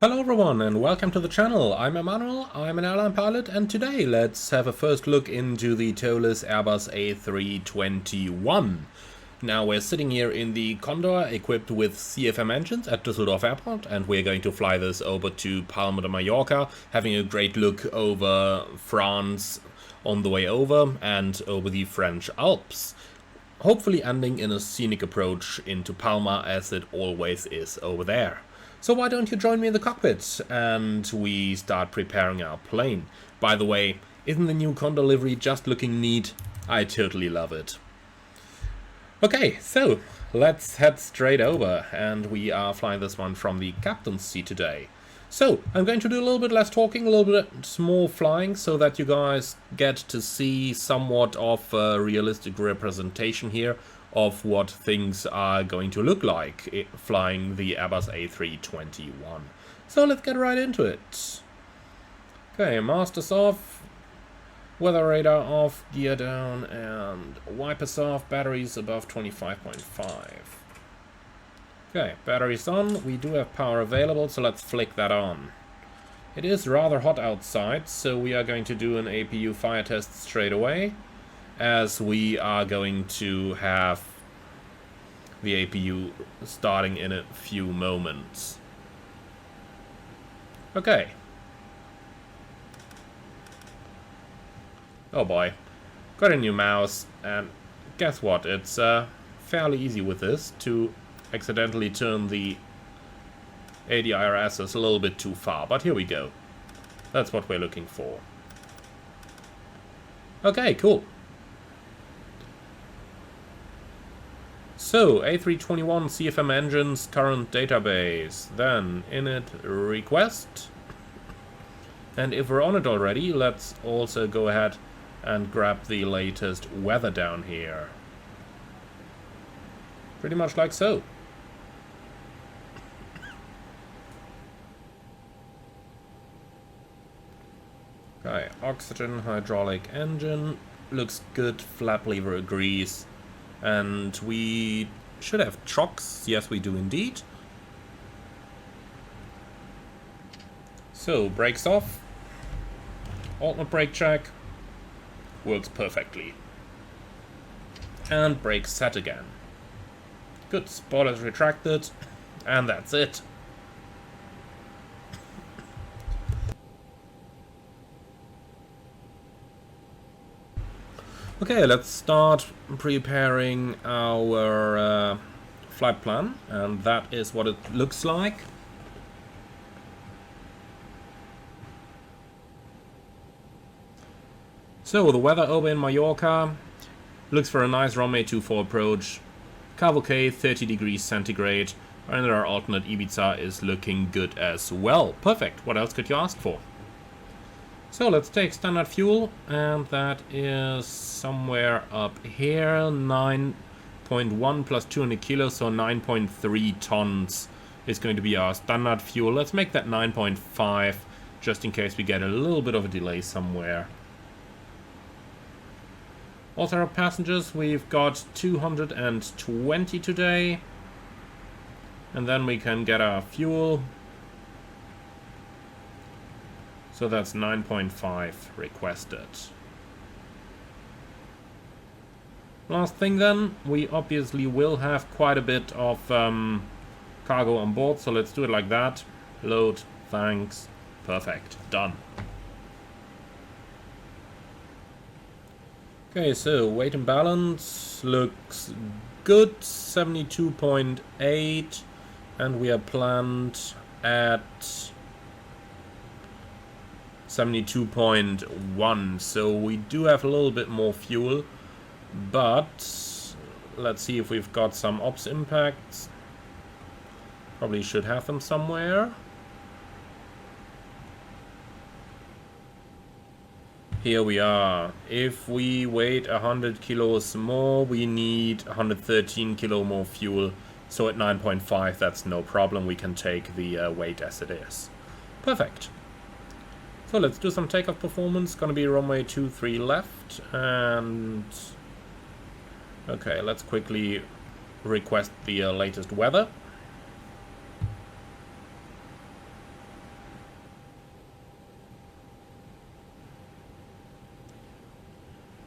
Hello everyone and welcome to the channel. I'm Emmanuel, I'm an airline pilot, and today let's have a first look into the ToLiss Airbus A321. Now we're sitting here in the Condor equipped with CFM engines at Düsseldorf Airport, and we're going to fly this over to Palma de Mallorca, having a great look over France on the way over and over the French Alps. Hopefully ending in a scenic approach into Palma, as it always is over there. So why don't you join me in the cockpit and we start preparing our plane. By the way, isn't the new Condor livery just looking neat? I totally love it. Okay, so let's head straight over, and we are flying this one from the captain's seat today. So I'm going to do a little bit less talking, a little bit more flying, so that you guys get to see somewhat of a realistic representation here of what things are going to look like flying the Airbus A321. So let's get right into it. Okay, masters off, weather radar off, gear down, and wipers off, batteries above 25.5. Okay, batteries on, we do have power available, so let's flick that on. It is rather hot outside, so we are going to do an APU fire test straight away, as we are going to have the APU starting in a few moments. Okay. Oh boy. Got a new mouse, and guess what? It's fairly easy with this to accidentally turn the ADIRSs a little bit too far, but here we go. That's what we're looking for. Okay, cool. So, A321 CFM engines, current database, then init request. And if we're on it already, let's also go ahead and grab the latest weather down here. Pretty much like so. Okay, oxygen, hydraulic engine, looks good, flap lever agrees. And we should have chocks. Yes, we do indeed. So, brakes off. Alternate brake check. Works perfectly. And brakes set again. Good, spoilers retracted. And that's it. Okay, let's start preparing our flight plan, and that is what it looks like. So, the weather over in Mallorca looks for a nice runway 24 approach, Cavoque 30 degrees centigrade, and our alternate Ibiza is looking good as well. Perfect, what else could you ask for? So let's take standard fuel, and that is somewhere up here, 9.1 plus 200 kilos, so 9.3 tons is going to be our standard fuel. Let's make that 9.5, just in case we get a little bit of a delay somewhere. Also, our passengers, we've got 220 today, and then we can get our fuel. So that's 9.5 requested. Last thing then, we obviously will have quite a bit of cargo on board, so let's do it like that. Load, thanks, perfect, done. Okay, so weight and balance looks good, 72.8, and we are planned at 72.1, so we do have a little bit more fuel, but let's see if we've got some ops impacts. Probably should have them somewhere. Here we are. If we weight 100 kilos more, we need 113 kilo more fuel, so at 9.5 that's no problem, we can take the weight as it is. Perfect. So let's do some takeoff performance. Gonna be runway 23 left, and okay, let's quickly request the latest weather.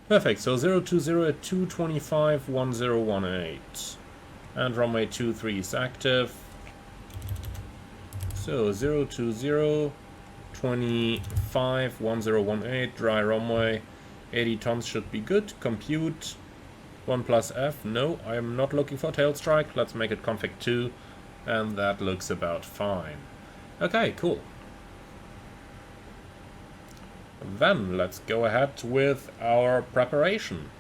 Perfect, so 020 at 225, 1018. And runway 23 is active. So 020, 25, 1018, dry runway, 80 tons should be good. Compute 1 plus F. No, I'm not looking for tail strike. Let's make it config 2, and that looks about fine. Okay, cool. Then let's go ahead with our preparation.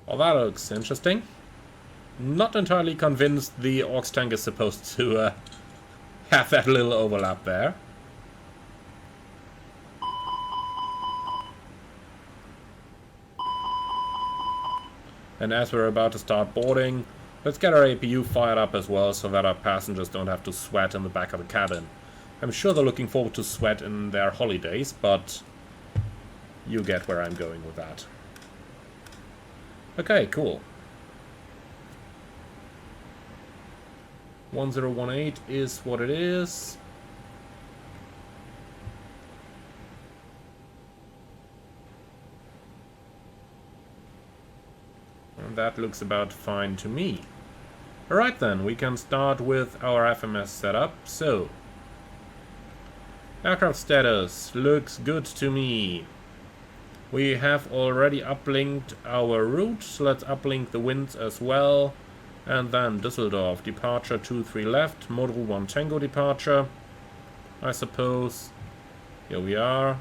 Well, that looks interesting. Not entirely convinced the aux tank is supposed to have that little overlap there. And as we're about to start boarding, let's get our APU fired up as well so that our passengers don't have to sweat in the back of the cabin. I'm sure they're looking forward to sweat in their holidays, but you get where I'm going with that. Okay, cool. 1018 is what it is. And that looks about fine to me. Alright then, we can start with our FMS setup. So, aircraft status looks good to me. We have already uplinked our route, so let's uplink the winds as well. And then Düsseldorf, departure 23 left, Model 1 Tango departure, I suppose. Here we are.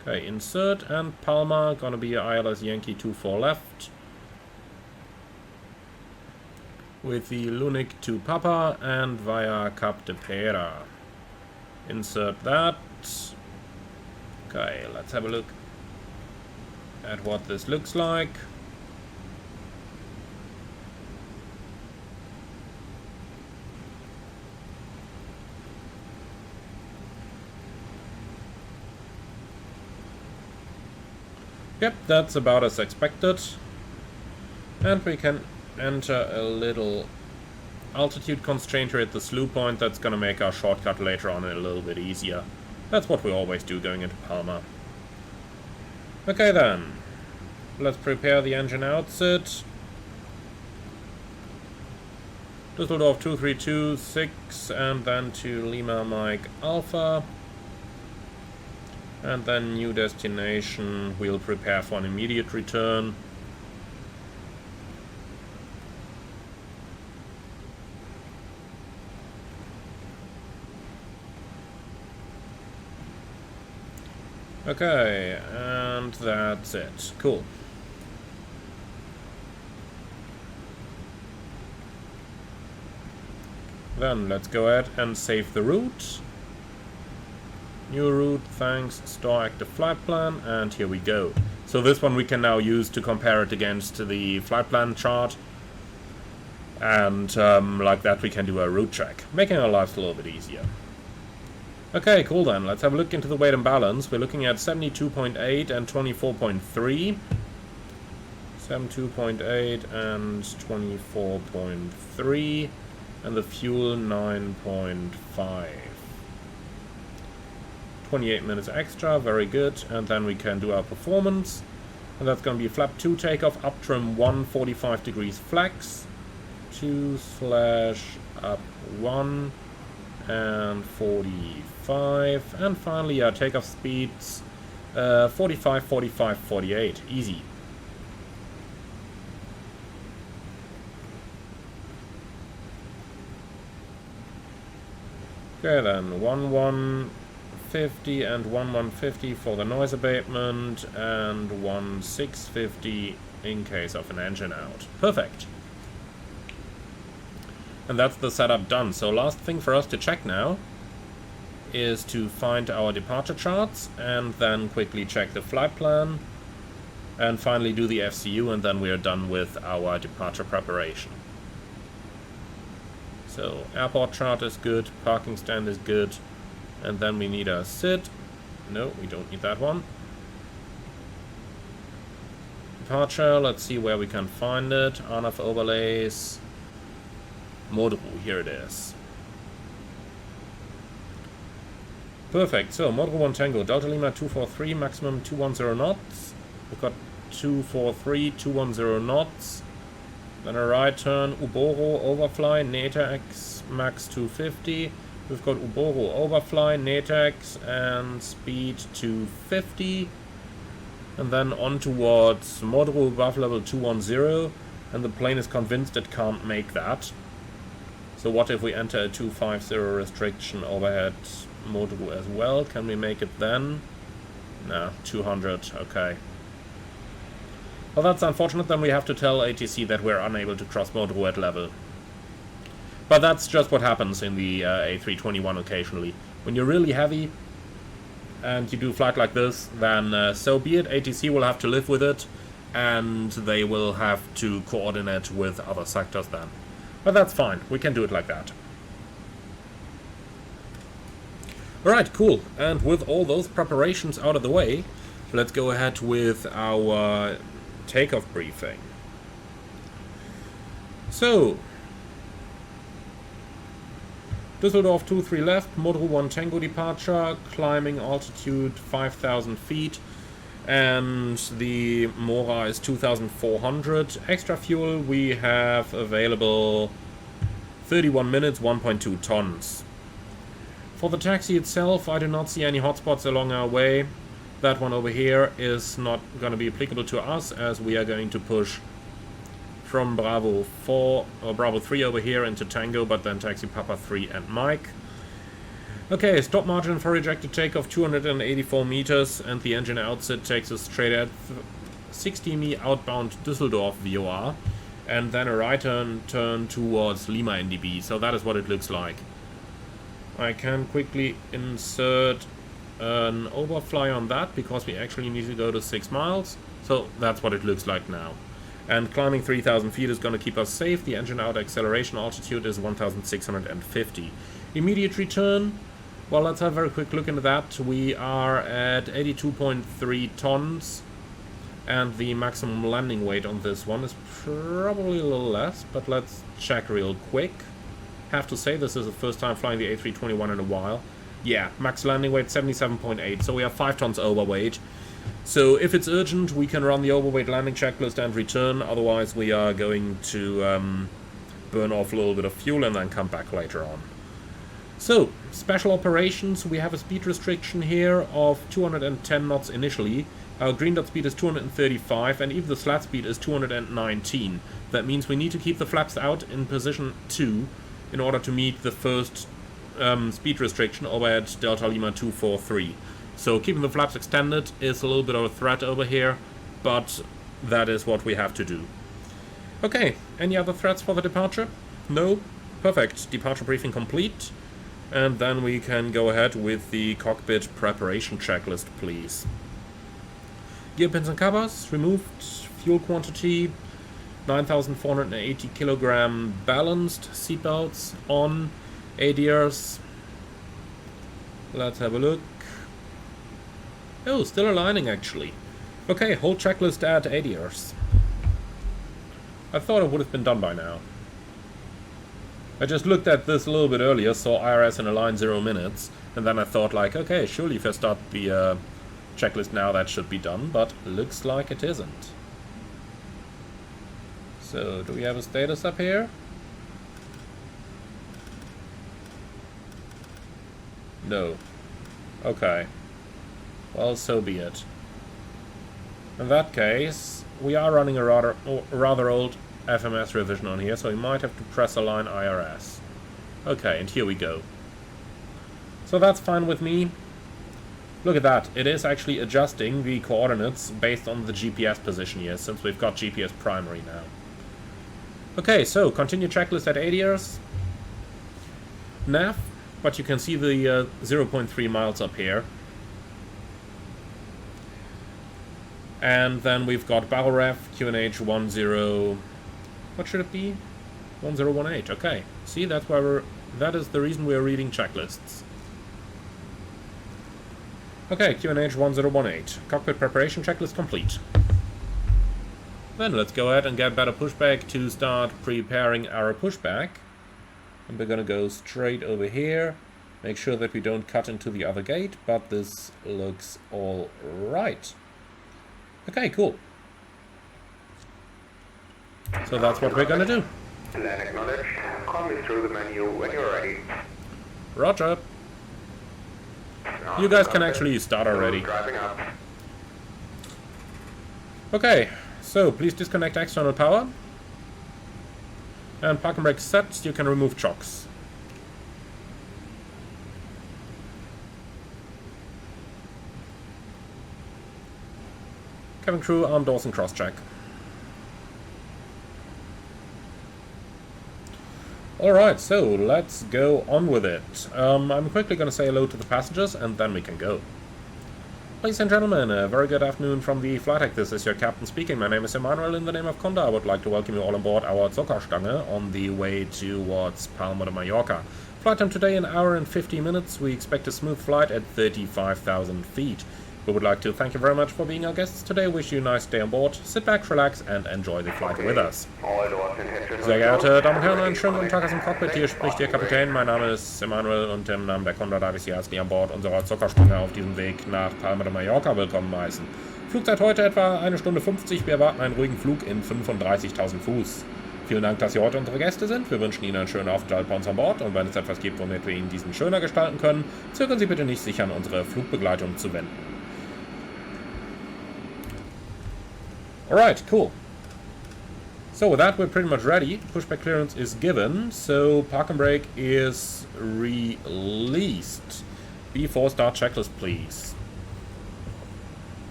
Okay, insert, and Palma, gonna be ILS Yankee 24 left. With the Lunik to Papa and via Cap de Pera. Insert that. Okay, let's have a look at what this looks like. Yep, that's about as expected. And we can enter a little altitude constraint here at the slew point. That's going to make our shortcut later on a little bit easier. That's what we always do going into Palma. Okay then, let's prepare the engine outset. Düsseldorf 2326 and then to Lima Mike Alpha. And then new destination, we'll prepare for an immediate return. Okay, and that's it. Cool. Then let's go ahead and save the route. New route, thanks, store active flight plan, and here we go. So this one we can now use to compare it against the flight plan chart. And like that we can do a route check, making our lives a little bit easier. Okay, cool then. Let's have a look into the weight and balance. We're looking at 72.8 and 24.3. 72.8 and 24.3. And the fuel 9.5. 28 minutes extra, very good. And then we can do our performance. And that's going to be flap 2 takeoff, up trim 1, 45 degrees flex. 2/up 1 and 45. And finally our takeoff speeds 45, 45, 48. Easy. Okay then, 1150 and 1150 for the noise abatement, and 1650 in case of an engine out. Perfect. And that's the setup done. So last thing for us to check now is to find our departure charts and then quickly check the flight plan and finally do the FCU, and then we are done with our departure preparation. So So airport chart is good, parking stand is good, and then we need a SID. No, we don't need that one. Departure, let's see where we can find it. RNAV overlays. Model, here it is. Perfect, so Model 1 Tango, Delta Lima 243, maximum 210 knots. We've got 243, 210 knots. Then a right turn, Uboro, overfly, NATAX, max 250. We've got Uboro, overfly, NATAX, and speed 250. And then on towards Model above level 210. And the plane is convinced it can't make that. So what if we enter a 250 restriction overhead Model as well? Can we make it then? No, 200, okay. Well, that's unfortunate, then we have to tell ATC that we're unable to cross Model at level. But that's just what happens in the A321 occasionally. When you're really heavy and you do a flight like this, then so be it. ATC will have to live with it, and they will have to coordinate with other sectors then. But that's fine, we can do it like that. Alright, cool. And with all those preparations out of the way, let's go ahead with our takeoff briefing. So, Düsseldorf 23 left, Model 1 Tango departure, climbing altitude 5,000 feet, and the Mora is 2,400. Extra fuel we have available 31 minutes, 1.2 tons. For the taxi itself, I do not see any hotspots along our way. That one over here is not going to be applicable to us, as we are going to push from Bravo 4 or Bravo 3 over here into Tango, but then taxi Papa 3 and Mike. Okay, stop margin for rejected takeoff 284 meters, and the engine outset takes us straight at 60 mi outbound Düsseldorf VOR, and then a right turn towards Lima NDB. So that is what it looks like. I can quickly insert an overfly on that, because we actually need to go to 6 miles. So that's what it looks like now. And climbing 3,000 feet is going to keep us safe. The engine out acceleration altitude is 1,650. Immediate return. Well, let's have a very quick look into that. We are at 82.3 tons. And the maximum landing weight on this one is probably a little less, but let's check real quick. Have to say, this is the first time flying the A321 in a while. Yeah, max landing weight 77.8, so we are 5 tons overweight. So if it's urgent, we can run the overweight landing checklist and return. Otherwise, we are going to burn off a little bit of fuel and then come back later on. So, special operations, we have a speed restriction here of 210 knots initially. Our green dot speed is 235, and even the flat speed is 219. That means we need to keep the flaps out in position 2 in order to meet the first speed restriction over at Delta Lima 243. So keeping the flaps extended is a little bit of a threat over here, but that is what we have to do. Okay, any other threats for the departure? No? Perfect. Departure briefing complete. And then we can go ahead with the cockpit preparation checklist, please. Gear pins and covers removed. Fuel quantity 9,480 kilogram balanced. Seatbelts on. ADRs. Let's have a look. Oh, still aligning actually. Okay, whole checklist at ADRs. I thought it would have been done by now. I just looked at this a little bit earlier, saw IRS and align 0 minutes, and then I thought like, okay, surely if I start the checklist now that should be done, but looks like it isn't. So, do we have a status up here? No. Okay. Well, so be it. In that case, we are running a rather old FMS revision on here, so we might have to press align IRS. Okay, and here we go. So that's fine with me. Look at that, it is actually adjusting the coordinates based on the GPS position here, since we've got GPS primary now. Okay, so continue checklist at ADRs. Nav, but you can see the 0.3 miles up here. And then we've got barrel ref, QNH 10, what should it be? 1018, okay. See, that's why that is the reason we're reading checklists. Okay, QNH 1018. Cockpit preparation checklist complete. Then let's go ahead and get better pushback to start preparing our pushback. And we're gonna go straight over here. Make sure that we don't cut into the other gate, but this looks all right. Okay, cool. So that's what we're gonna do. Land acknowledged. Call me through the menu when you're ready. Roger. You guys can actually start already. Driving up. Okay, so please disconnect external power. And park and brake set, you can remove chocks. Cabin crew, arm doors and cross check. Alright, so let's go on with it. I'm quickly going to say hello to the passengers and then we can go. Ladies and gentlemen, a very good afternoon from the flight deck. This is your captain speaking. My name is Emmanuel. In the name of Conda, I would like to welcome you all on board our Zuckerstange on the way towards Palma de Mallorca. Flight time today, an hour and 50 minutes. We expect a smooth flight at 35,000 feet. We would like to thank you very much for being our guests today. Wish you a nice day on board. Sit back, relax and enjoy the flight with us. Sehr geehrte Damen und Herren, einen schönen guten Tag aus dem Cockpit. Hier spricht Ihr Kapitän. Mein Name ist Emmanuel und im Namen der Conda darf ich Sie herzlich an Bord unserer Zuckerstange auf diesem Weg nach Palma de Mallorca willkommen heißen. Flugzeit heute etwa 1 Stunde 50. Wir erwarten einen ruhigen Flug in 35.000 Fuß. Vielen Dank, dass Sie heute unsere Gäste sind. Wir wünschen Ihnen einen schönen Aufenthalt bei uns an Bord und wenn es etwas gibt, womit wir Ihnen diesen schöner gestalten können, zögern Sie bitte nicht, sich an unsere Flugbegleitung zu wenden. Alright, cool. So with that, we're pretty much ready. Pushback clearance is given, so park and brake is released. Before start checklist, please.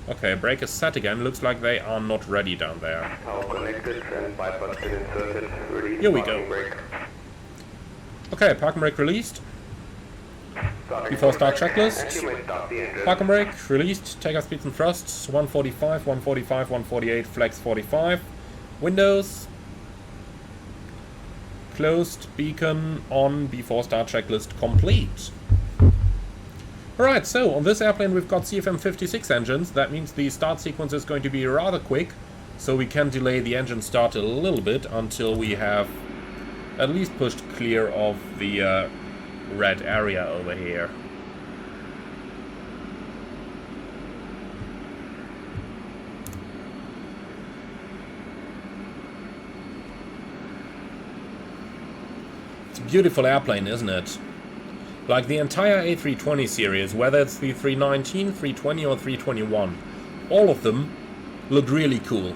Okay, brake is set again. Looks like they are not ready down there. All connected and bypass pin inserted. Release. Here we go. Brake. Okay, park and brake released. Before start checklist. Park and brake released. Takeoff speeds and thrusts 145, 145, 148, flex 45. Windows closed. Beacon on. Before start checklist complete. Alright, so on this airplane we've got CFM56 engines. That means the start sequence is going to be rather quick. So we can delay the engine start a little bit until we have at least pushed clear of the red area over here. It's a beautiful airplane, isn't it? Like the entire A320 series, whether it's the 319, 320 or 321, all of them look really cool.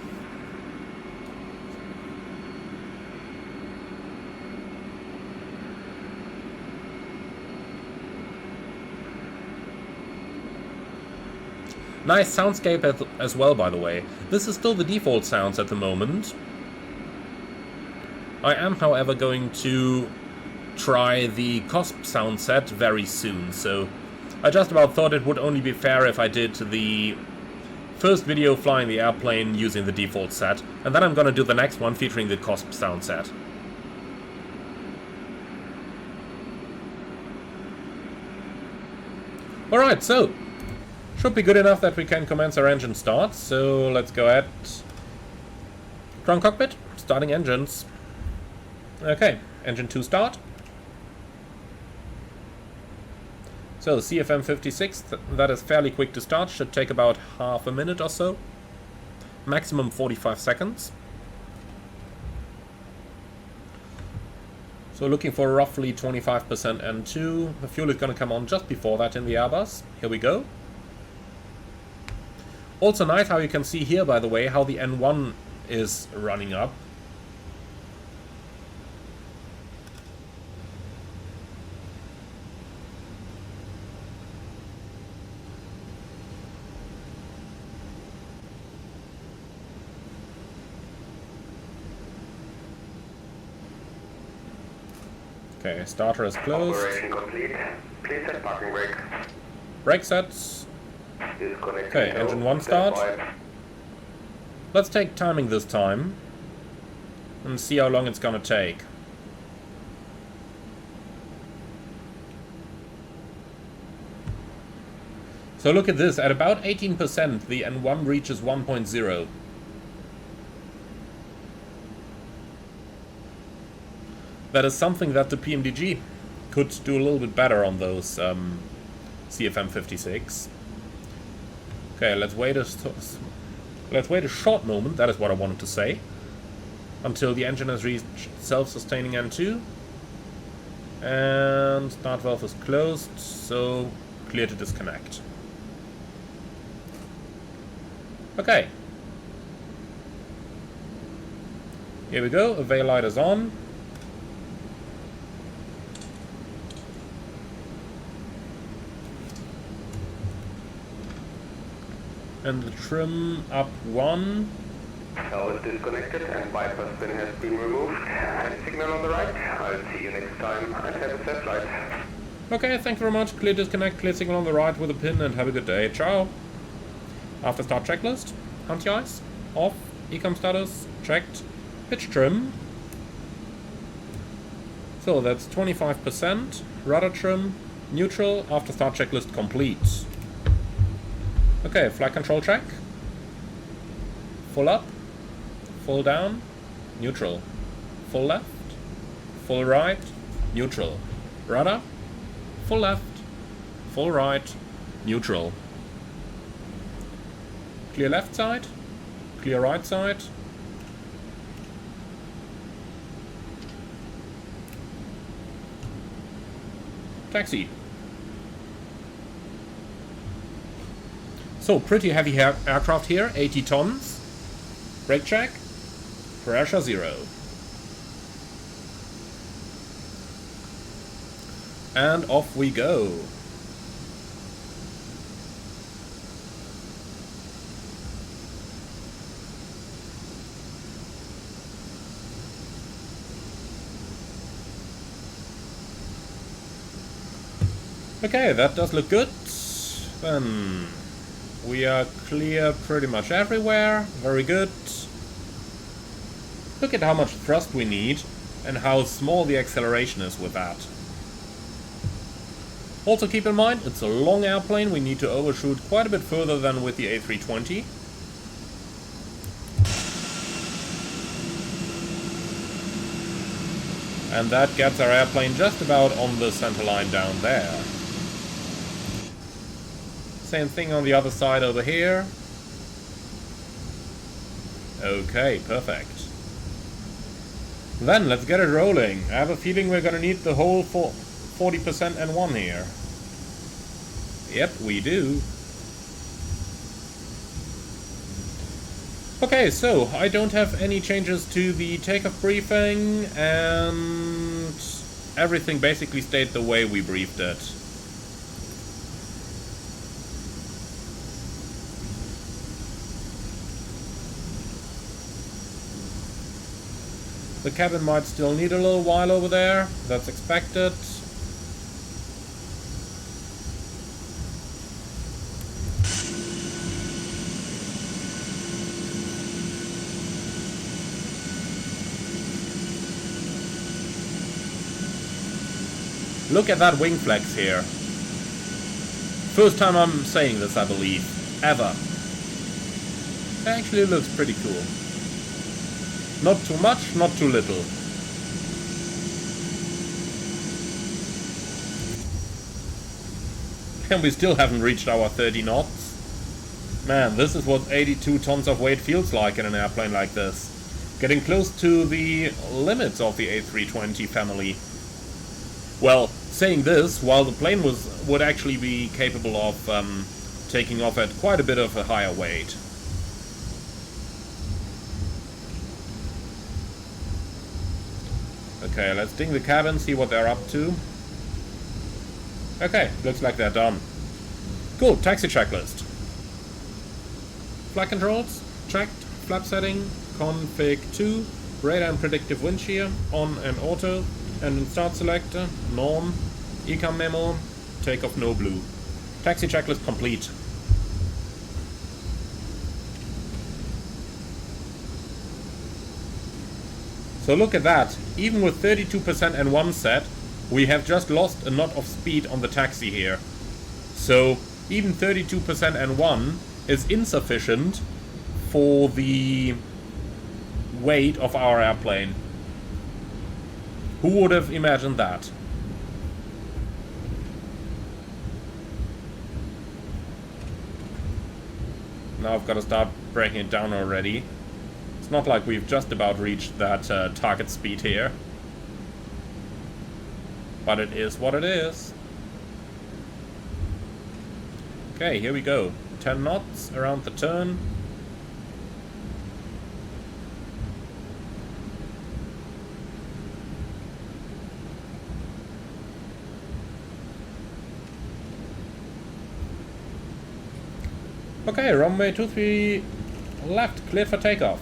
Nice soundscape as well, by the way. This is still the default sounds at the moment. I am, however, going to try the COSP sound set very soon, so I just about thought it would only be fair if I did the first video flying the airplane using the default set, and then I'm gonna do the next one featuring the COSP sound set. Alright, so should be good enough that we can commence our engine start, so let's go ahead. Ground cockpit, starting engines. Okay, engine 2 start. So CFM56, that is fairly quick to start, should take about half a minute or so. Maximum 45 seconds. So looking for roughly 25% N2. The fuel is going to come on just before that in the Airbus. Here we go. Also nice how you can see here, by the way, how the N1 is running up. Okay, starter is closed. Operation complete. Please set parking brake. Brake sets. Okay, engine 1 start. Let's take timing this time. and see how long it's gonna take. So look at this, at about 18% the N1 reaches 1.0. That is something that the PMDG could do a little bit better on those CFM56. Okay, let's wait a short moment, that is what I wanted to say, until the engine has reached self-sustaining N2. And start valve is closed, so clear to disconnect. Okay. Here we go, avail light is on. And the trim up 1. Cell is disconnected and bypass pin has been removed. And signal on the right. I'll see you next time and have a set flight. Okay, thank you very much. Clear disconnect, clear signal on the right with a pin, and have a good day. Ciao. After start checklist. Anti-ice. Off. Ecom status. Checked. Pitch trim. So that's 25%. Rudder trim. Neutral. After start checklist complete. Okay, flight control check. Full up. Full down. Neutral. Full left. Full right. Neutral. Rudder. Full left. Full right. Neutral. Clear left side. Clear right side. Taxi. So, pretty heavy aircraft here, 80 tons. Brake check. Pressure 0. And off we go. Okay, that does look good. Then we are clear pretty much everywhere. Very good. Look at how much thrust we need and how small the acceleration is with that. Also keep in mind, it's a long airplane. We need to overshoot quite a bit further than with the A320. And that gets our airplane just about on the center line down there. Same thing on the other side over here. Okay, perfect. Then let's get it rolling. I have a feeling we're gonna need the whole 40% N1 here. Yep, we do. Okay, so I don't have any changes to the takeoff briefing, and everything basically stayed the way we briefed it. The cabin might still need a little while over there, that's expected. Look at that wing flex here. First time I'm saying this, I believe. Ever. It actually looks pretty cool. Not too much, not too little. And we still haven't reached our 30 knots. Man, this is what 82 tons of weight feels like in an airplane like this. Getting close to the limits of the A320 family. Well, saying this, while the plane would actually be capable of taking off at quite a bit of a higher weight. Okay, let's ding the cabin, see what they're up to. Okay, looks like they're done. Cool, taxi checklist. Flight controls, checked. Flap setting, config 2. Radar and predictive wind shear, on and auto. Engine start selector, norm. Ecom memo, takeoff no blue. Taxi checklist complete. So look at that. Even with 32% N1 set, we have just lost a knot of speed on the taxi here. So even 32% N1 is insufficient for the weight of our airplane. Who would have imagined that? Now I've got to start breaking it down already. It's not like we've just about reached that target speed here. But it is what it is. Okay, here we go. 10 knots around the turn. Okay, runway 23 left, cleared for takeoff.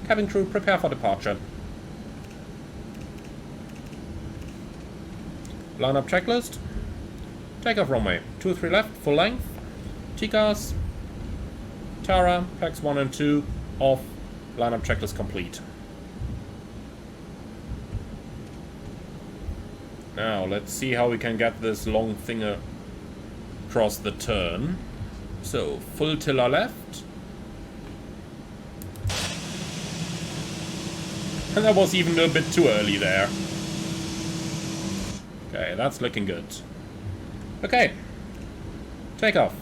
Cabin crew, prepare for departure. Line up checklist. Takeoff runway 23 left, full length. TCAS. Tara, PAX 1 and 2 off. Line up checklist complete. Now, let's see how we can get this long thing across the turn. So, full tiller left. And that was even a bit too early there. Okay, that's looking good. Okay. Takeoff.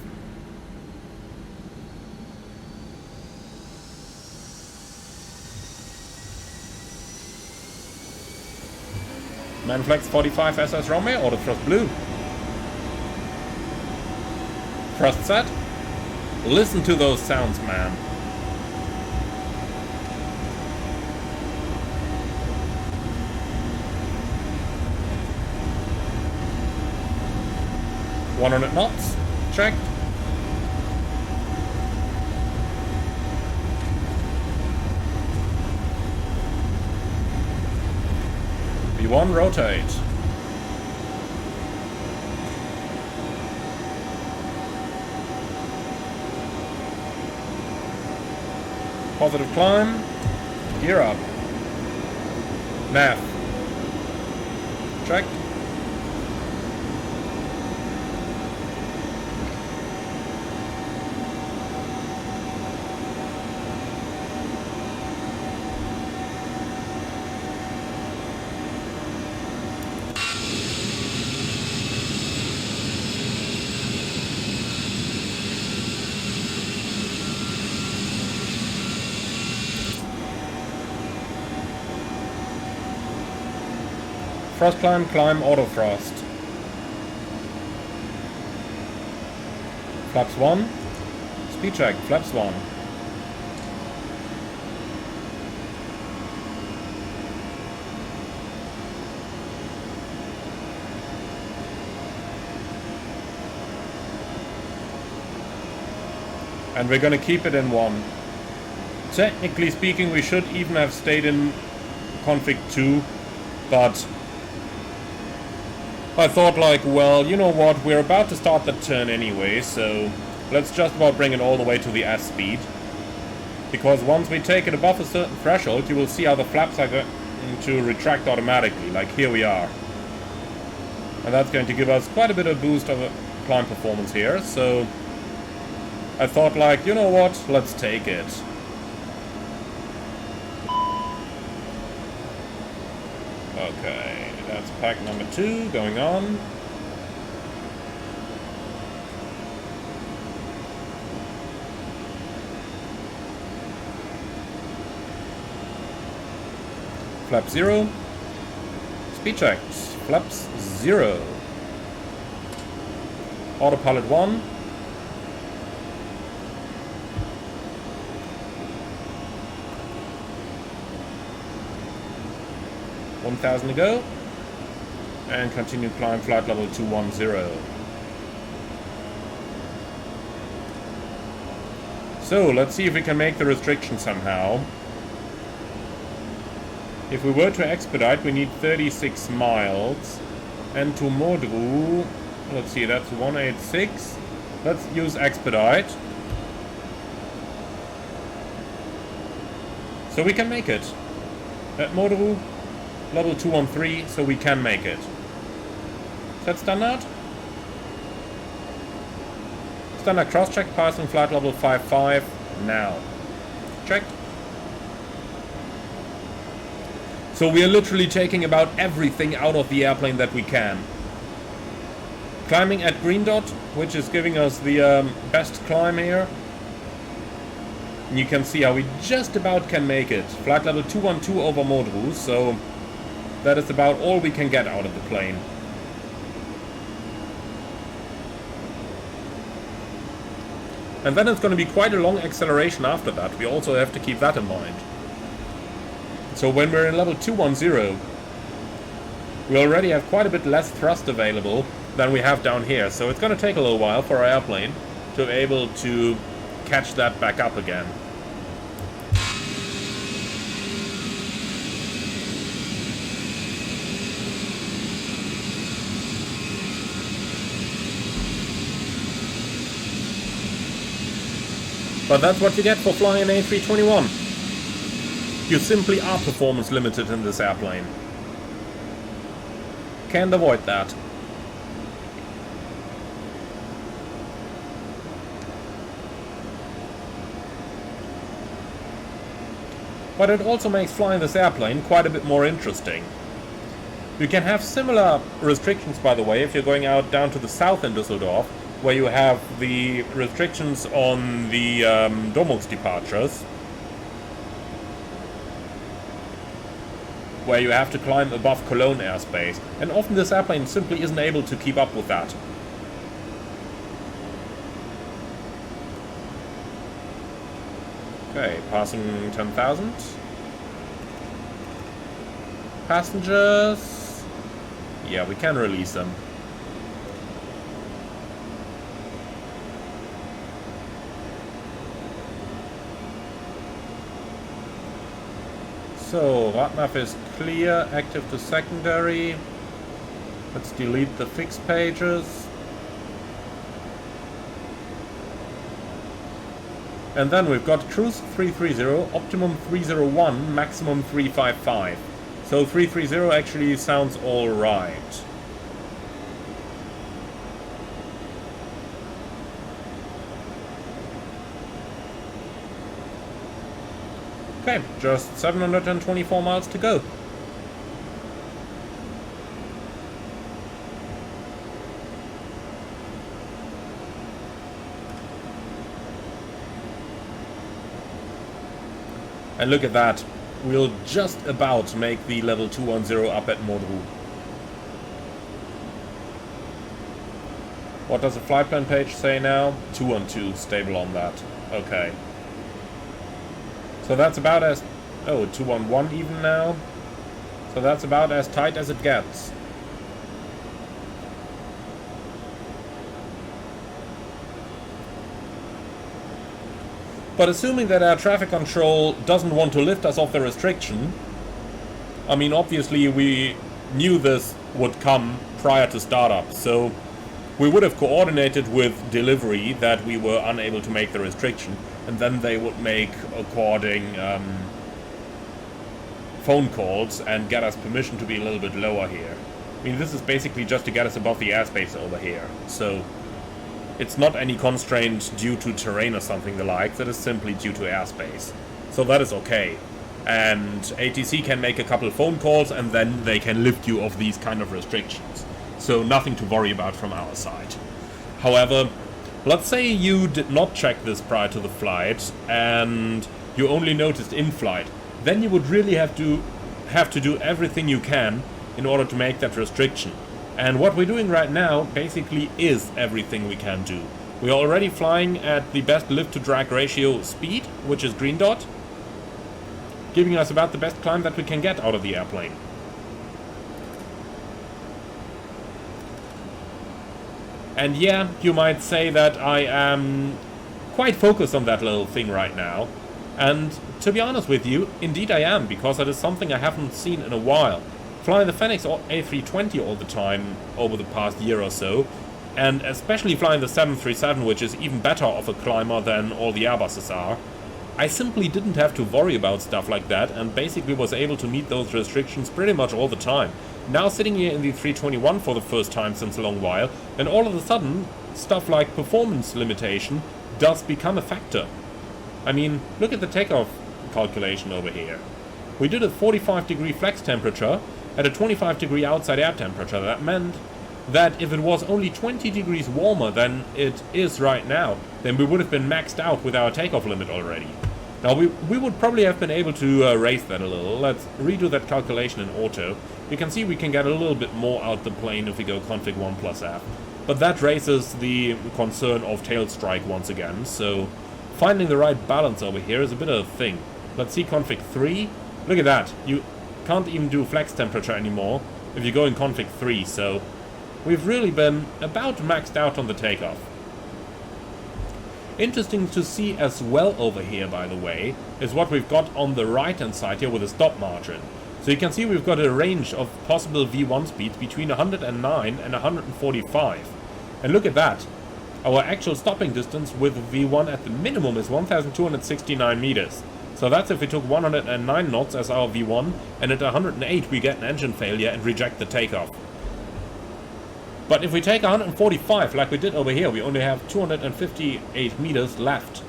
Manflex 45 SS runway, auto thrust blue. Thrust set. Listen to those sounds, man. .100 knots. Checked. V1 rotate. Positive climb. Gear up. Nav. Checked. Thrust climb, climb, auto thrust. Flaps 1. Speed check, flaps 1. And we're gonna keep it in 1. Technically speaking, we should even have stayed in config 2, but I thought, like, well, you know what, we're about to start the turn anyway, so let's just about bring it all the way to the S speed. Because once we take it above a certain threshold, you will see how the flaps are going to retract automatically, like here we are. And that's going to give us quite a bit of boost of climb performance here, so I thought, like, you know what, let's take it. Okay. That's pack number 2 going on. Flap 0. Speed checks. Flaps 0. Autopilot 1. $1,000 to go. And continue climb flight level 210. So, let's see if we can make the restriction somehow. If we were to expedite, we need 36 miles. And to Modru, let's see, that's 186. Let's use expedite. So we can make it. At Motoru, level 213, so we can make it. Is that standard? Standard cross-check, passing flight level 55, now. Checked. So we are literally taking about everything out of the airplane that we can. Climbing at green dot, which is giving us the best climb here. And you can see how we just about can make it. Flight level 212 over Motoru, so that is about all we can get out of the plane. And then it's going to be quite a long acceleration after that. We also have to keep that in mind. So when we're in level 210, we already have quite a bit less thrust available than we have down here. So it's going to take a little while for our airplane to be able to catch that back up again. But that's what you get for flying an A321. You simply are performance limited in this airplane. Can't avoid that. But it also makes flying this airplane quite a bit more interesting. You can have similar restrictions, by the way, if you're going out down to the south in Düsseldorf, where you have the restrictions on the Domux departures, where you have to climb above Cologne airspace, and often this airplane simply isn't able to keep up with that. Okay, passing 10,000. Passengers. Yeah, we can release them. So, Radnav is clear, active to secondary. Let's delete the fixed pages. And then we've got cruise 330, optimum 301, maximum 355. So 330 actually sounds alright. Okay, just 724 miles to go. And look at that, we'll just about make the level 210 up at Motoru. What does the flight plan page say now? 212, stable on that. Okay. So that's about as... oh, 211 even now. So that's about as tight as it gets. But assuming that our traffic control doesn't want to lift us off the restriction, I mean, obviously we knew this would come prior to startup, so we would have coordinated with delivery that we were unable to make the restriction, and then they would make according phone calls and get us permission to be a little bit lower here. I mean, this is basically just to get us above the airspace over here, so it's not any constraint due to terrain or something the like, that is simply due to airspace. So that is okay. And ATC can make a couple of phone calls and then they can lift you off these kind of restrictions. So nothing to worry about from our side. However, let's say you did not check this prior to the flight and you only noticed in flight. Then you would really have to do everything you can in order to make that restriction. And what we're doing right now basically is everything we can do. We are already flying at the best lift to drag ratio speed, which is green dot, giving us about the best climb that we can get out of the airplane. And yeah, you might say that I am quite focused on that little thing right now. And to be honest with you, indeed I am, because that is something I haven't seen in a while. Flying the Fenix A320 all the time over the past year or so, and especially flying the 737, which is even better of a climber than all the Airbuses are, I simply didn't have to worry about stuff like that and basically was able to meet those restrictions pretty much all the time. Now sitting here in the 321 for the first time since a long while, and all of a sudden stuff like performance limitation does become a factor. I mean, look at the takeoff calculation over here. We did a 45-degree flex temperature at a 25-degree outside air temperature. That meant that if it was only 20 degrees warmer than it is right now, then we would have been maxed out with our takeoff limit already. Now we would probably have been able to raise that a little. Let's redo that calculation in auto. You can see we can get a little bit more out the plane if we go config 1 plus F. But that raises the concern of tail strike once again, so finding the right balance over here is a bit of a thing. Let's see config 3. Look at that. You can't even do flex temperature anymore if you go in config 3, so we've really been about maxed out on the takeoff. Interesting to see as well over here, by the way, is what we've got on the right hand side here with a stop margin. So you can see we've got a range of possible V1 speeds between 109 and 145. And look at that. Our actual stopping distance with V1 at the minimum is 1,269 meters. So that's if we took 109 knots as our V1, and at 108 we get an engine failure and reject the takeoff. But if we take 145, like we did over here, we only have 258 meters left.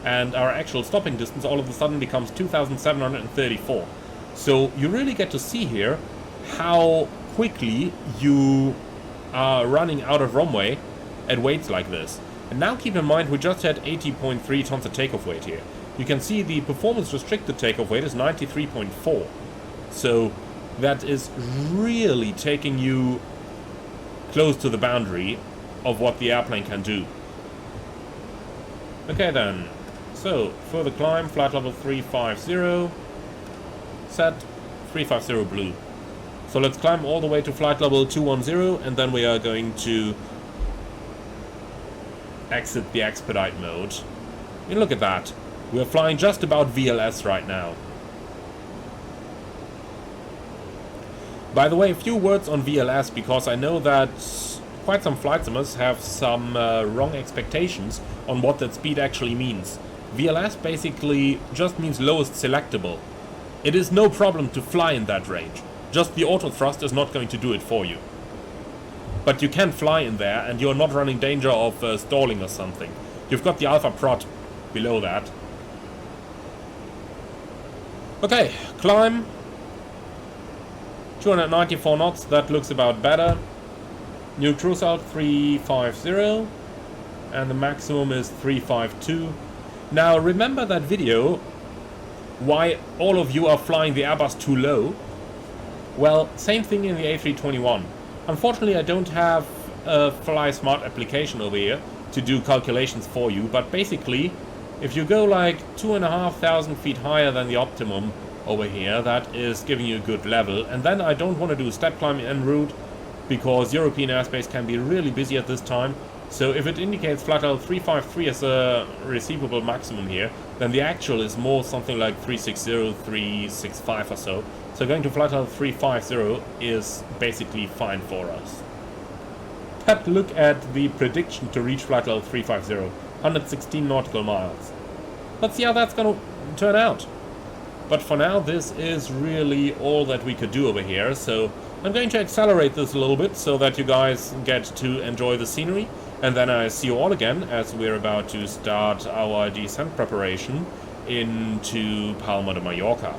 And our actual stopping distance all of a sudden becomes 2,734. So you really get to see here how quickly you are running out of runway at weights like this. And now keep in mind we just had 80.3 tons of takeoff weight here. You can see the performance restricted takeoff weight is 93.4. So that is really taking you close to the boundary of what the airplane can do. Okay then, so further climb, flight level 350, set 350 blue. So let's climb all the way to flight level 210 and then we are going to exit the expedite mode. And look at that, we're flying just about VLS right now. By the way, a few words on VLS, because I know that quite some flight simmers have some wrong expectations on what that speed actually means. VLS basically just means lowest selectable. It is no problem to fly in that range, just the auto thrust is not going to do it for you. But you can fly in there and you're not running danger of stalling or something. You've got the alpha prot below that. Okay, climb. 294 knots, that looks about better. New cruise out 350 and the maximum is 352. Now remember that video why all of you are flying the Airbus too low? Well, same thing in the A321. Unfortunately I don't have a Fly Smart application over here to do calculations for you, but basically if you go like 2,500 feet higher than the optimum over here, that is giving you a good level. And then I don't want to do step climb en route because European airspace can be really busy at this time. So if it indicates flight level 353 as a receivable maximum here, then the actual is more something like 360, 365 or so. So going to flight level 350 is basically fine for us. But look at the prediction to reach flight level 350, 116 nautical miles. Let's see how that's going to turn out. But for now, this is really all that we could do over here, so I'm going to accelerate this a little bit so that you guys get to enjoy the scenery, and then I see you all again as we're about to start our descent preparation into Palma de Mallorca.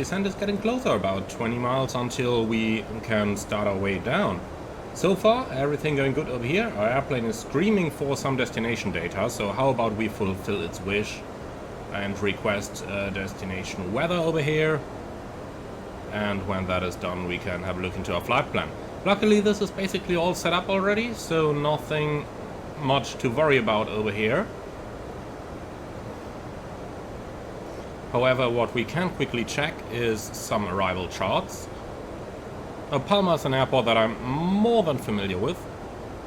descent is getting closer, about 20 miles until we can start our way down. So far, everything going good over here. Our airplane is screaming for some destination data, so how about we fulfill its wish and request destination weather over here. And when that is done, we can have a look into our flight plan. Luckily, this is basically all set up already, so nothing much to worry about over here. However, what we can quickly check is some arrival charts. Palma is an airport that I'm more than familiar with.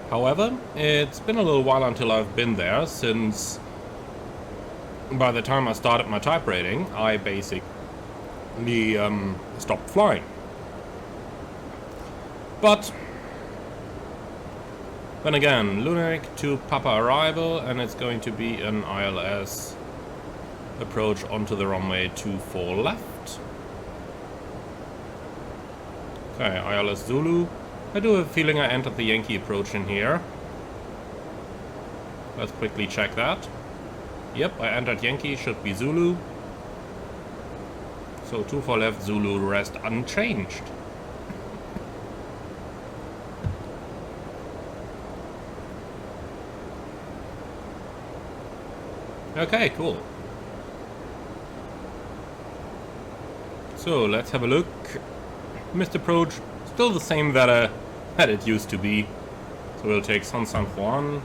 However, it's been a little while until I've been there, since by the time I started my type rating, I basically stopped flying. But then again, Lunik to Papa arrival, and it's going to be an ILS approach onto the runway 24 left. Okay, ILS Zulu. I do have a feeling I entered the Yankee approach in here. Let's quickly check that. Yep, I entered Yankee, should be Zulu. So 24 left, Zulu, rest unchanged. Okay, cool. So let's have a look. Missed approach, still the same that it used to be. So we'll take San Juan.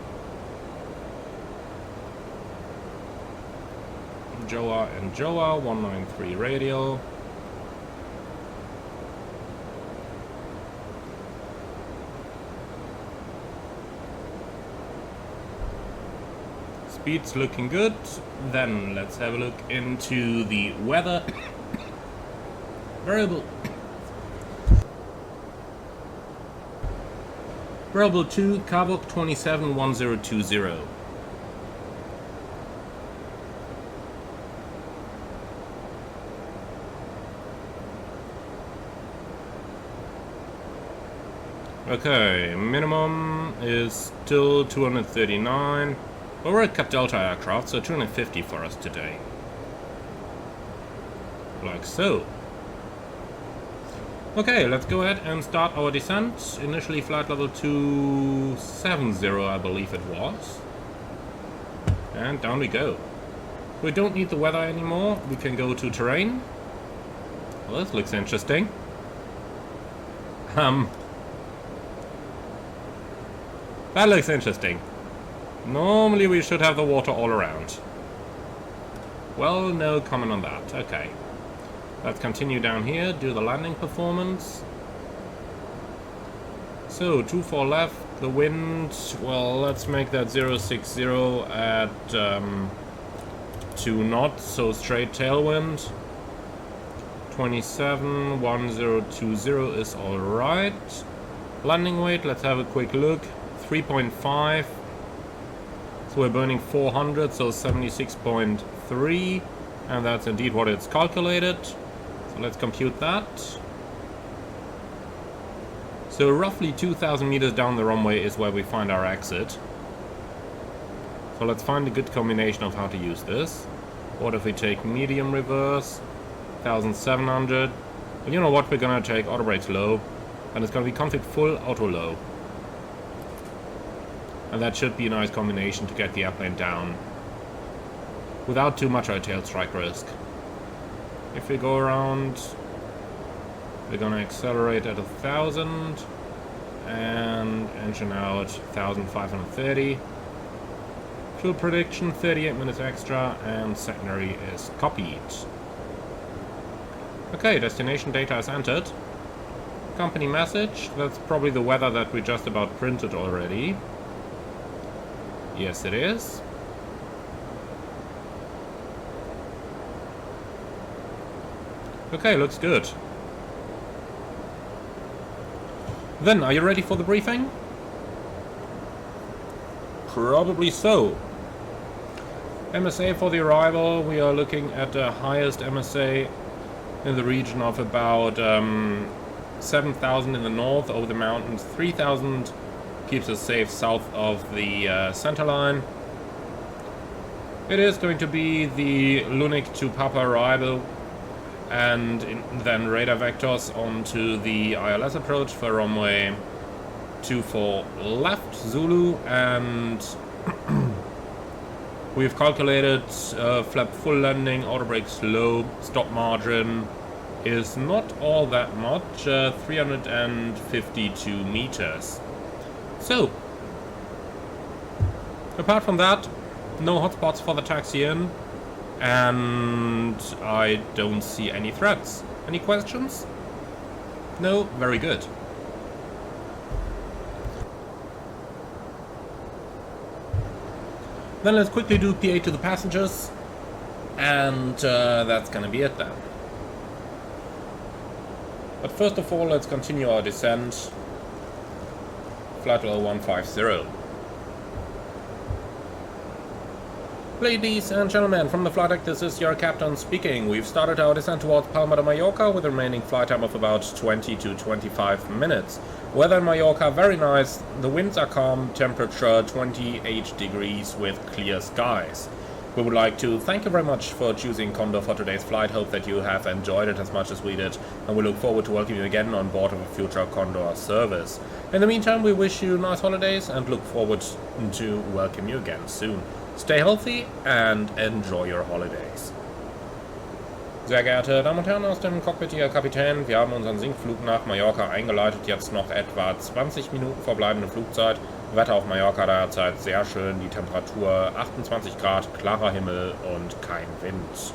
Joa and Joa, 193 radial. Speed's looking good. Then let's have a look into the weather. Variable 2, Kabuk 271020. Okay, minimum is still 239. But we're at Cat Delta aircraft, so 250 for us today. Like so. Okay, let's go ahead and start our descent. Initially flight level 270, I believe it was. And down we go. We don't need the weather anymore. We can go to terrain. Well, this looks interesting. That looks interesting. Normally we should have the water all around. Well, no comment on that. Okay. Let's continue down here, do the landing performance. So, 24 left, the wind, well, let's make that 060 at 2 knots, so straight tailwind. 271020 is alright. Landing weight, let's have a quick look. 3.5. So we're burning 400, so 76.3. And that's indeed what it's calculated. So let's compute that. So roughly 2,000 meters down the runway is where we find our exit. So let's find a good combination of how to use this. What if we take medium reverse, 1,700. Well, you know what, we're gonna take auto brakes low. And it's gonna be config full, auto low. And that should be a nice combination to get the airplane down without too much of a tail strike risk. If we go around, we're gonna accelerate at 1,000 and engine out 1,530. Fuel prediction 38 minutes extra, and secondary is copied. Okay, destination data is entered. Company message, that's probably the weather that we just about printed already. Yes, it is. Okay, looks good. Then, are you ready for the briefing? Probably so. MSA for the arrival, we are looking at the highest MSA in the region of about 7,000 in the north over the mountains, 3,000 keeps us safe south of the center line. It is going to be the Lunik to Papa arrival and then radar vectors onto the ILS approach for runway 24 left, Zulu, and we've calculated flap full landing, auto brakes low, stop margin is not all that much, 352 meters. So, apart from that, no hotspots for the taxi in, and I don't see any threats. Any questions? No? Very good. Then let's quickly do PA to the passengers, and that's gonna be it then. But first of all, let's continue our descent. Flight level 150. Ladies and gentlemen, from the flight deck, this is your captain speaking. We've started our descent towards Palma de Mallorca with a remaining flight time of about 20 to 25 minutes. Weather in Mallorca very nice, the winds are calm, temperature 28 degrees with clear skies. We would like to thank you very much for choosing Condor for today's flight. Hope that you have enjoyed it as much as we did, and we look forward to welcoming you again on board of a future Condor service. In the meantime, we wish you nice holidays and look forward to welcome you again soon. Stay healthy and enjoy your holidays. Sehr geehrte Damen und Herren aus dem Cockpit, Ihr Kapitän, wir haben unseren Sinkflug nach Mallorca eingeleitet. Jetzt noch etwa 20 Minuten verbleibende Flugzeit. Wetter auf Mallorca derzeit sehr schön, die Temperatur 28 Grad, klarer Himmel und kein Wind.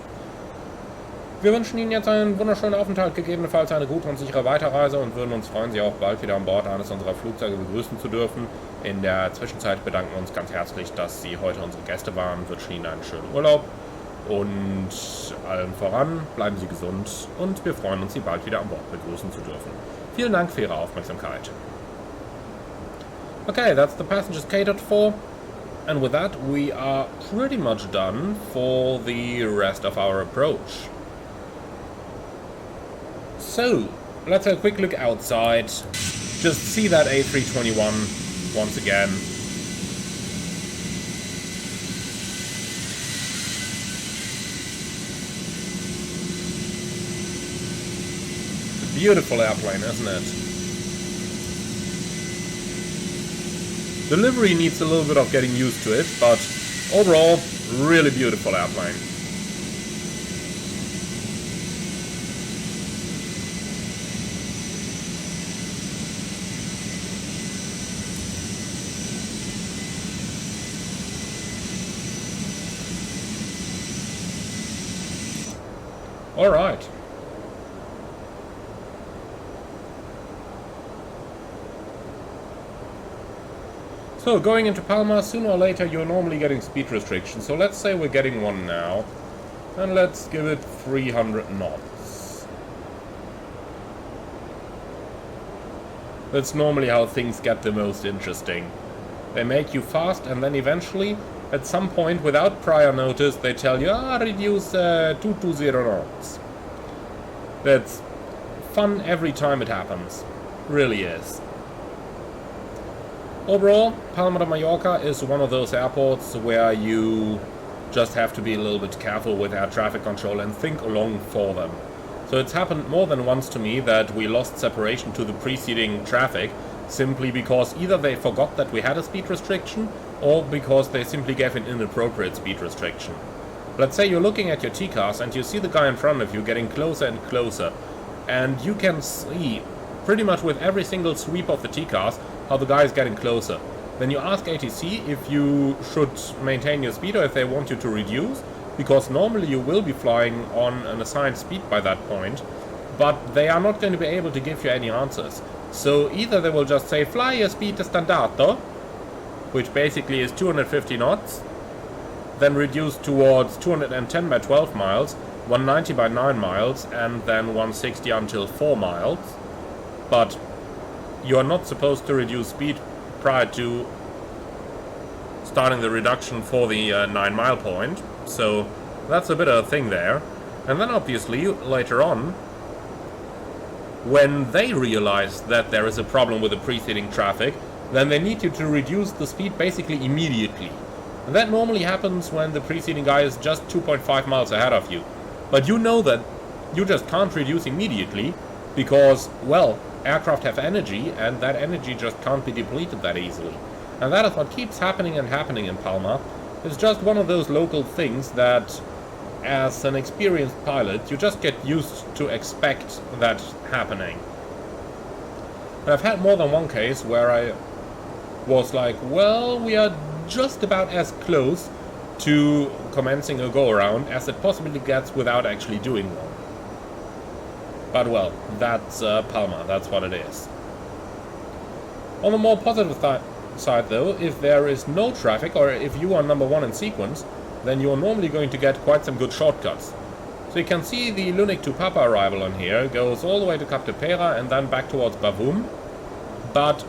Wir wünschen Ihnen jetzt einen wunderschönen Aufenthalt, gegebenenfalls eine gute und sichere Weiterreise und würden uns freuen, Sie auch bald wieder an Bord eines unserer Flugzeuge begrüßen zu dürfen. In der Zwischenzeit bedanken wir uns ganz herzlich, dass Sie heute unsere Gäste waren, wünschen Ihnen einen schönen Urlaub und allen voran bleiben Sie gesund und wir freuen uns, Sie bald wieder an Bord begrüßen zu dürfen. Vielen Dank für Ihre Aufmerksamkeit. Okay, that's the passengers catered for, and with that we are pretty much done for the rest of our approach. So, let's have a quick look outside, just see that A321 once again. It's a beautiful airplane, isn't it? The livery needs a little bit of getting used to it, but overall, really beautiful airplane. All right. So, going into Palma, sooner or later you're normally getting speed restrictions. So let's say we're getting one now. And let's give it 300 knots. That's normally how things get the most interesting. They make you fast and then eventually, at some point, without prior notice, they tell you, reduce 220 knots. That's fun every time it happens. Really is. Overall, Palma de Mallorca is one of those airports where you just have to be a little bit careful with air traffic control and think along for them. So it's happened more than once to me that we lost separation to the preceding traffic simply because either they forgot that we had a speed restriction or because they simply gave an inappropriate speed restriction. Let's say you're looking at your TCAS and you see the guy in front of you getting closer and closer, and you can see pretty much with every single sweep of the TCAS how the guy is getting closer. Then you ask ATC if you should maintain your speed or if they want you to reduce, because normally you will be flying on an assigned speed by that point, but they are not going to be able to give you any answers. So either they will just say fly your speed to standardo, which basically is 250 knots, then reduce towards 210 by 12 miles, 190 by 9 miles, and then 160 until 4 miles. But you are not supposed to reduce speed prior to starting the reduction for the 9 mile point, so that's a bit of a thing there. And then obviously later on, when they realize that there is a problem with the preceding traffic, then they need you to reduce the speed basically immediately. And that normally happens when the preceding guy is just 2.5 miles ahead of you. But you know that you just can't reduce immediately because, well, aircraft have energy and that energy just can't be depleted that easily. And that is what keeps happening and happening in Palma. It's just one of those local things that, as an experienced pilot, you just get used to expect that happening. And I've had more than one case where I was like, well, we are just about as close to commencing a go-around as it possibly gets without actually doing one. But well, that's Palma, that's what it is. On the more positive side though, if there is no traffic or if you are number one in sequence, then you're normally going to get quite some good shortcuts. So you can see the Lunik to Papa arrival on here goes all the way to Cap de Pera and then back towards Bavoum. But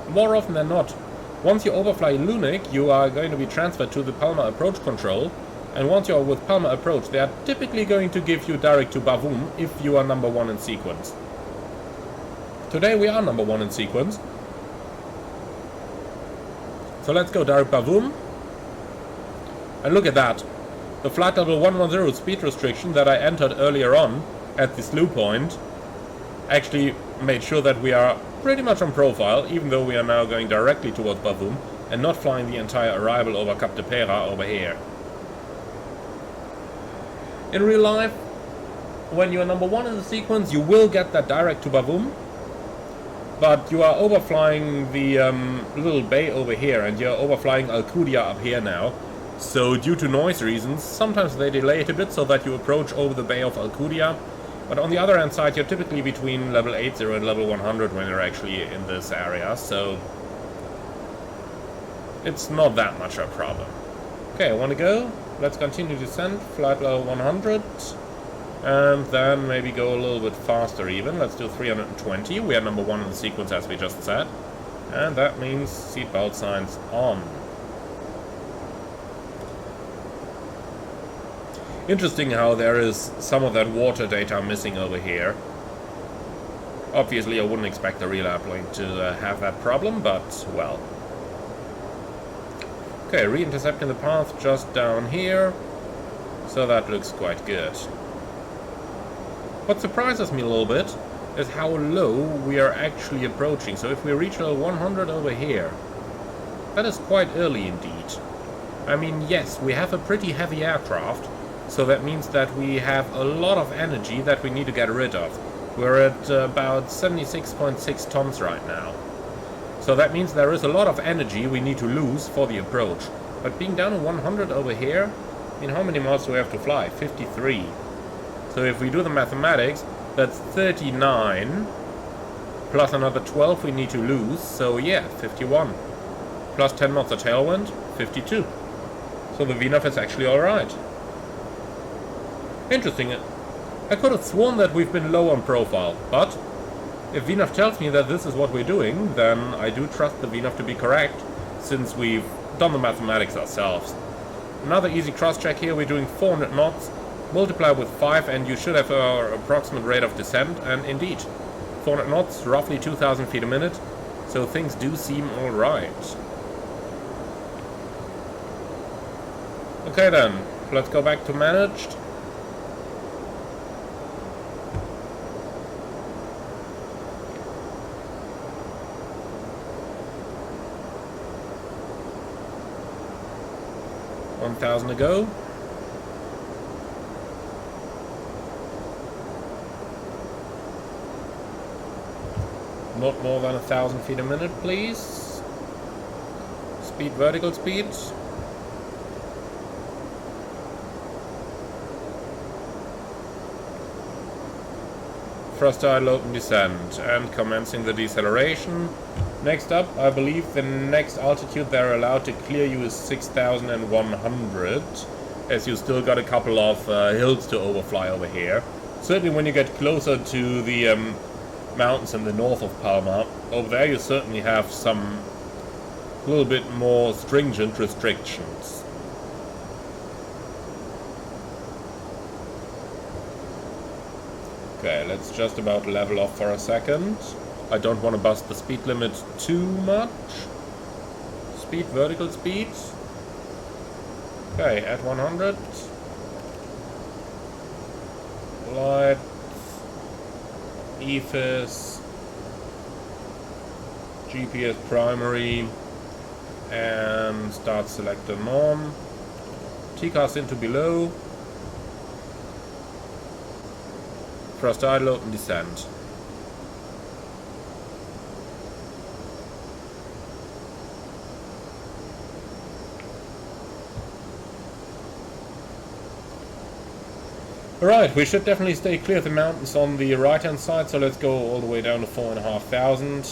more often than not, once you overfly Lunik, you are going to be transferred to the Palma approach control, and once you're with Palma approach, they are typically going to give you direct to Bavoum if you are number one in sequence. Today we are number one in sequence. So let's go direct Bavoum. And look at that. The flight level 110 speed restriction that I entered earlier on at the slew point actually made sure that we are pretty much on profile, even though we are now going directly towards Bavoum and not flying the entire arrival over Cap de Pera over here. In real life, when you are number one in the sequence, you will get that direct to Bavoum, but you are overflying the little bay over here, and you're overflying Alcudia up here now. So due to noise reasons, sometimes they delay it a bit so that you approach over the bay of Alcudia. But on the other hand side, you're typically between level 80 and level 100 when you're actually in this area, so it's not that much a problem. Okay, I want to go. Let's continue descent, flight level 100, and then maybe go a little bit faster even. Let's do 320. We are number one in the sequence as we just said, and that means seatbelt signs on. Interesting how there is some of that water data missing over here. Obviously I wouldn't expect a real airplane to have that problem, but well. Okay, re-intercepting the path just down here, so that looks quite good. What surprises me a little bit is how low we are actually approaching. So if we reach level 100 over here, that is quite early indeed. I mean, yes, we have a pretty heavy aircraft, so that means that we have a lot of energy that we need to get rid of. We're at about 76.6 tons right now. So that means there is a lot of energy we need to lose for the approach. But being down to 100 over here, I mean, how many miles do we have to fly? 53. So if we do the mathematics, that's 39, plus another 12 we need to lose, so yeah, 51. Plus 10 knots of tailwind, 52. So the VNAV is actually alright. Interesting. I could have sworn that we've been low on profile, but if VNAV tells me that this is what we're doing, then I do trust the VNAV to be correct, since we've done the mathematics ourselves. Another easy cross-check here, we're doing 400 knots, multiply with 5 and you should have our approximate rate of descent, and indeed, 400 knots, roughly 2,000 feet a minute, so things do seem alright. Okay then, let's go back to managed. $1,000 to go. Not more than 1,000 feet a minute, please. Speed, vertical speed. Thrust idle open descent and commencing the deceleration. Next up, I believe the next altitude they're allowed to clear you is 6,100, as you still got a couple of hills to overfly over here. Certainly when you get closer to the mountains in the north of Palma, over there you certainly have some little bit more stringent restrictions. Okay, let's just about level off for a second. I don't want to bust the speed limit too much. Speed, vertical speed. Okay, at 100. Glide EFIS, GPS primary, and start selector norm. TCAS into below. Thrust idle, open descent. Alright, we should definitely stay clear of the mountains on the right hand side, so let's go all the way down to 4,500.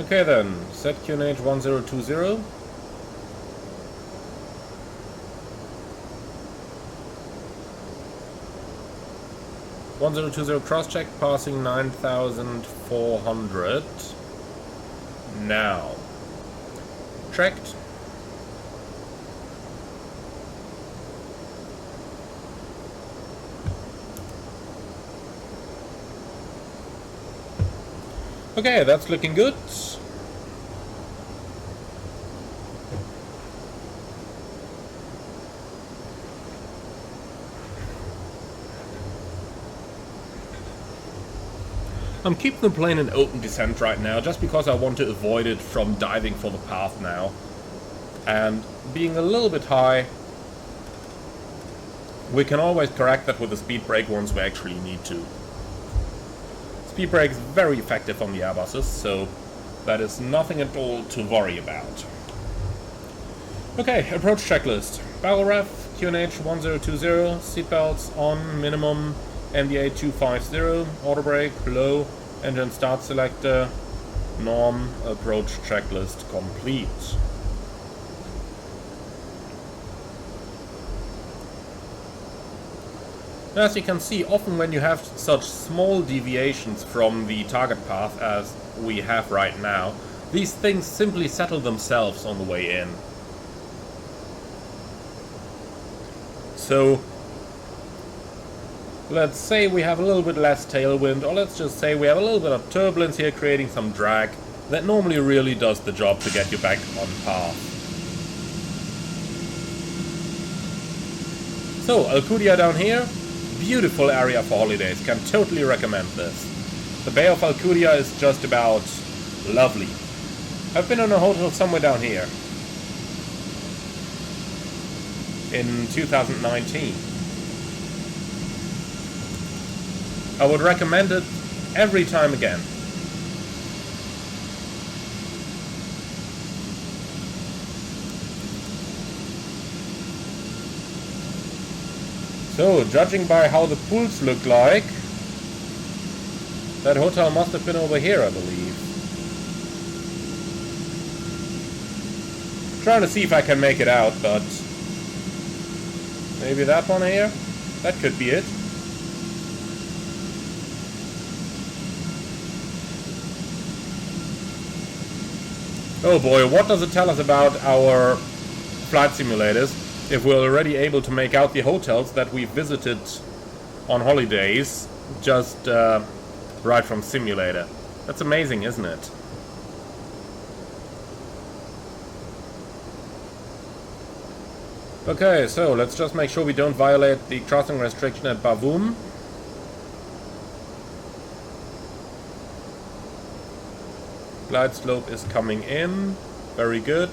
Okay then, set QNH 1020. Cross check, passing 9,400. Now, tracked. Okay, that's looking good. I'm keeping the plane in open descent right now, just because I want to avoid it from diving for the path now. And being a little bit high, we can always correct that with the speed brake once we actually need to. Speed brake is very effective on the Airbuses, so that is nothing at all to worry about. Okay, approach checklist. Barrel ref, QNH 1020, seatbelts on, minimum, MDA 250, auto brake, low, engine start selector, norm, approach checklist complete. As you can see, often when you have such small deviations from the target path as we have right now, these things simply settle themselves on the way in. So, let's say we have a little bit less tailwind, or let's just say we have a little bit of turbulence here creating some drag that normally really does the job to get you back on path. So, Alcudia down here, beautiful area for holidays, can totally recommend this. The Bay of Alcudia is just about lovely. I've been in a hotel somewhere down here in 2019. I would recommend it every time again. So, judging by how the pools look like, that hotel must have been over here, I believe. Trying to see if I can make it out, but maybe that one here? That could be it. Oh boy, what does it tell us about our flight simulators if we're already able to make out the hotels that we visited on holidays just right from simulator? That's amazing, isn't it? Okay, so let's just make sure we don't violate the crossing restriction at Bavoum. Glide slope is coming in. Very good.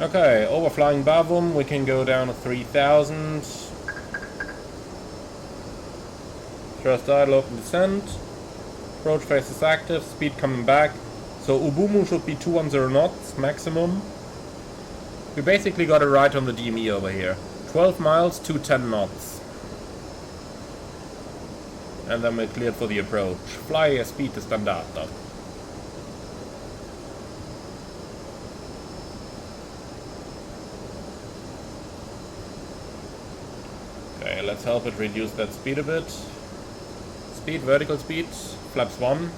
Okay, overflying Bavoum, we can go down to 3,000. Thrust idle, open descent. Approach phase is active, speed coming back. So Ubumu should be 210 knots maximum. We basically got it right on the DME over here. 12 miles, 210 knots. And then we're cleared for the approach. Fly a speed to standard. Okay, let's help it reduce that speed a bit. Speed, vertical speed, flaps 1.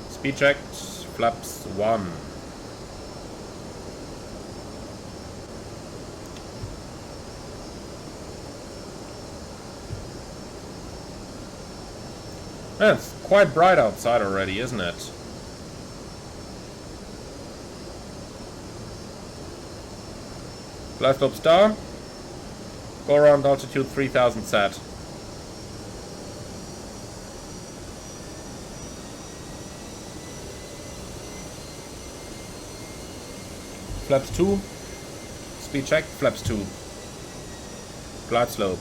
Speed checked, flaps 1. Yeah, it's quite bright outside already, isn't it? Fly slope star. Go around altitude 3000 set. Flaps 2. Speed check, flaps 2. Glide slope.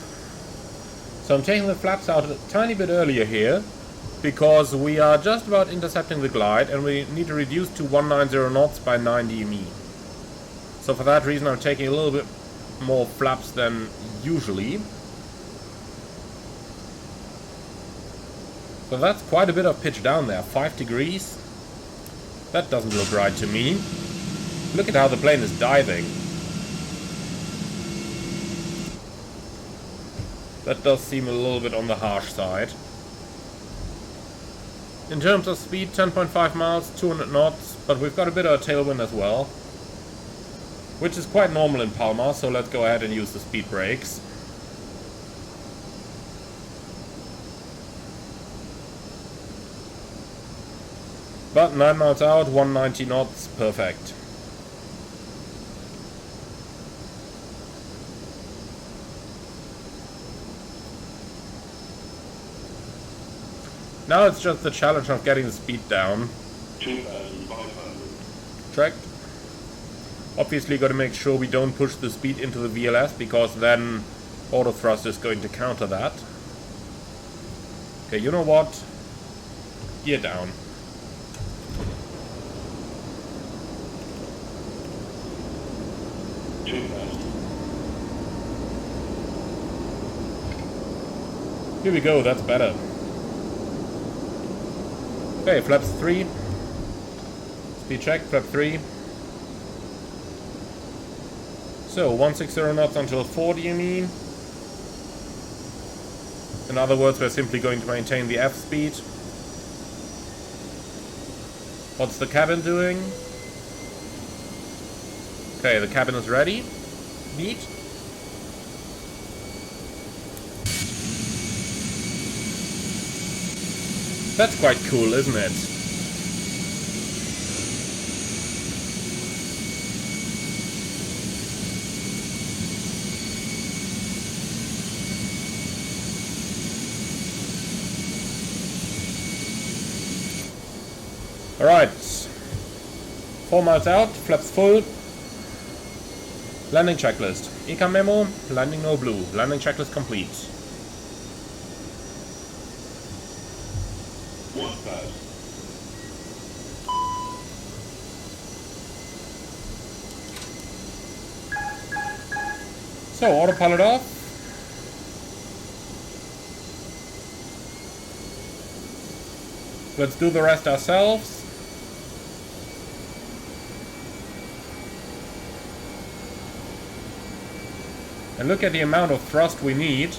So I'm taking the flaps out a tiny bit earlier here, because we are just about intercepting the glide and we need to reduce to 190 knots by 9 DME. So for that reason I'm taking a little bit more flaps than usually. So that's quite a bit of pitch down there, 5 degrees. That doesn't look right to me. Look at how the plane is diving. That does seem a little bit on the harsh side. In terms of speed, 10.5 miles, 200 knots, but we've got a bit of a tailwind as well, which is quite normal in Palma, so let's go ahead and use the speed brakes. But 9 miles out, 190 knots, perfect. Now it's just the challenge of getting the speed down. 2,500. Tracked. Obviously got to make sure we don't push the speed into the VLS, because then auto thrust is going to counter that. Okay, you know what? Gear down. Here we go, that's better. Okay, flaps 3. Speed check, flap 3. So, 160 knots until 40, you mean? In other words, we're simply going to maintain the F speed. What's the cabin doing? Okay, the cabin is ready. Neat. That's quite cool, isn't it? Alright. 4 miles out, flaps full. Landing checklist. Econ memo, landing no blue. Landing checklist complete. 1,000. So, autopilot off. Let's do the rest ourselves. And look at the amount of thrust we need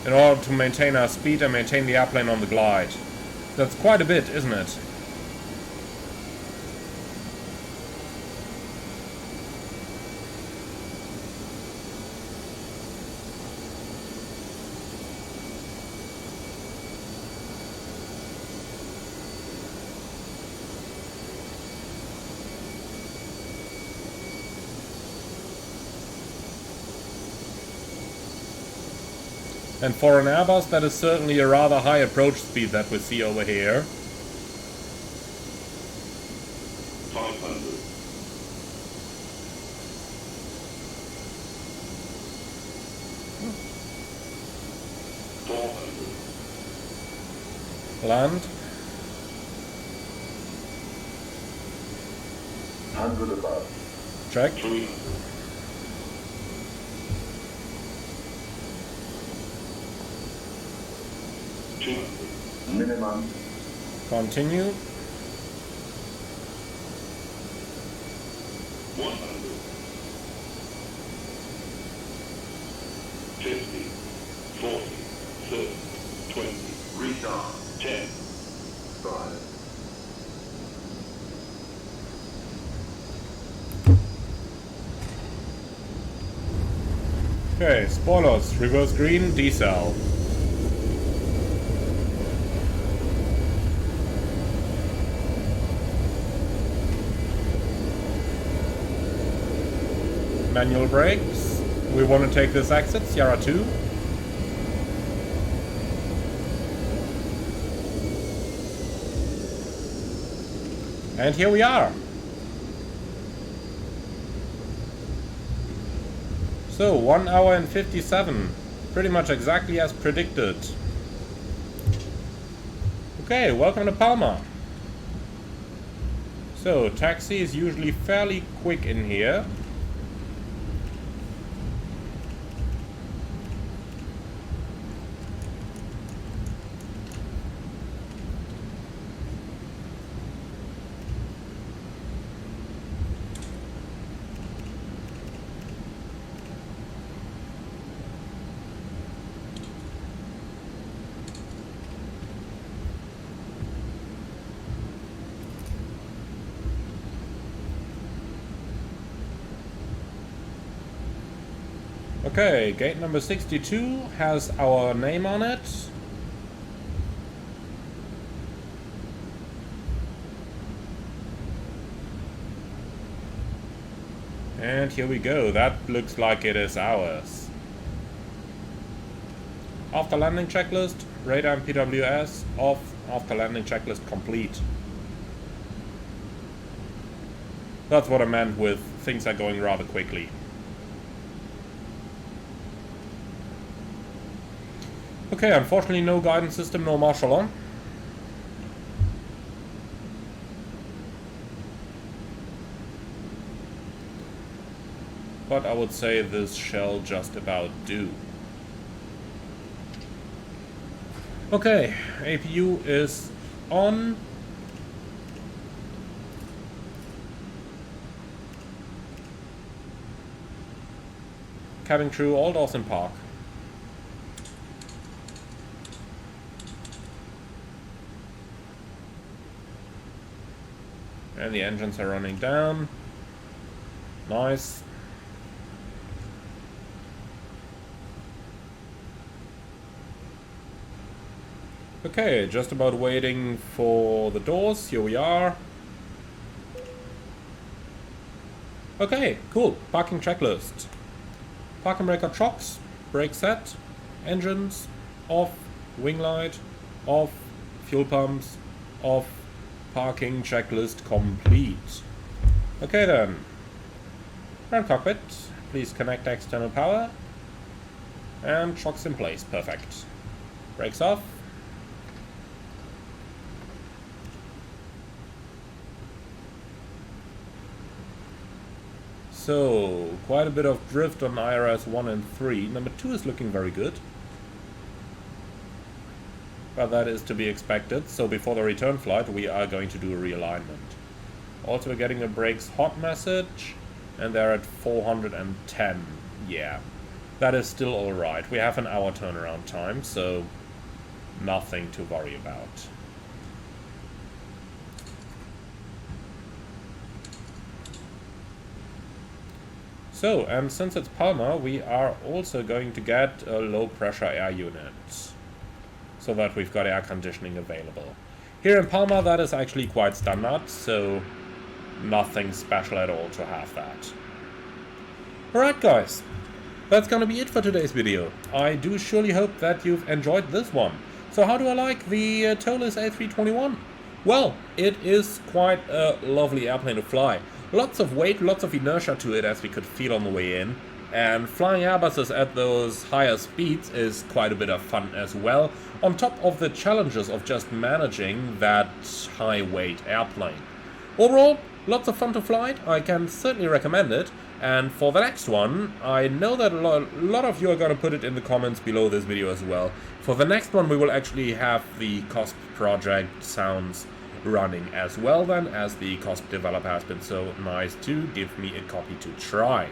in order to maintain our speed and maintain the airplane on the glide. That's quite a bit, isn't it? And for an Airbus, that is certainly a rather high approach speed that we see over here. 500. 400. Land. 100 above. Check. 300. 200. Minimum. Continue. 100. 50. 40. 30. 20. Restart. 10. 5. Okay, spoilers. Reverse green, decel. Manual brakes. We want to take this exit, Sierra 2. And here we are. So, 1 hour and 57. Pretty much exactly as predicted. Okay, welcome to Palma. So, taxi is usually fairly quick in here. Okay, gate number 62 has our name on it. And here we go, that looks like it is ours. After landing checklist, radar and PWS off, after landing checklist complete. That's what I meant with things are going rather quickly. Okay, unfortunately no guidance system, no marshal on. But I would say this shall just about do. Okay, APU is on. Cabin crew, all doors in park. And the engines are running down. Nice. Okay, just about waiting for the doors. Here we are. Okay, cool. Parking checklist. Parking brake chocks. Brake set. Engines. Off. Wing light. Off. Fuel pumps. Off. Parking checklist complete. Okay then. Ground cockpit. Please connect external power. And shocks in place. Perfect. Brakes off. So, quite a bit of drift on IRS 1 and 3. Number 2 is looking very good. But that is to be expected, so before the return flight we are going to do a realignment. Also we're getting a brakes hot message, and they're at 410. Yeah, that is still alright. We have an hour turnaround time, so nothing to worry about. So, and since it's Palma, we are also going to get a low pressure air unit, so that we've got air conditioning available. Here in Palma that is actually quite standard, so nothing special at all to have that. Alright guys, that's gonna be it for today's video. I do surely hope that you've enjoyed this one. So how do I like the ToLiss A321? Well, it is quite a lovely airplane to fly. Lots of weight, lots of inertia to it, as we could feel on the way in. And flying Airbuses at those higher speeds is quite a bit of fun as well, on top of the challenges of just managing that high weight airplane. Overall, lots of fun to fly. I can certainly recommend it. And for the next one, I know that a lot of you are going to put it in the comments below this video as well. For the next one we will actually have the COSP project sounds running as well then, as the COSP developer has been so nice to give me a copy to try.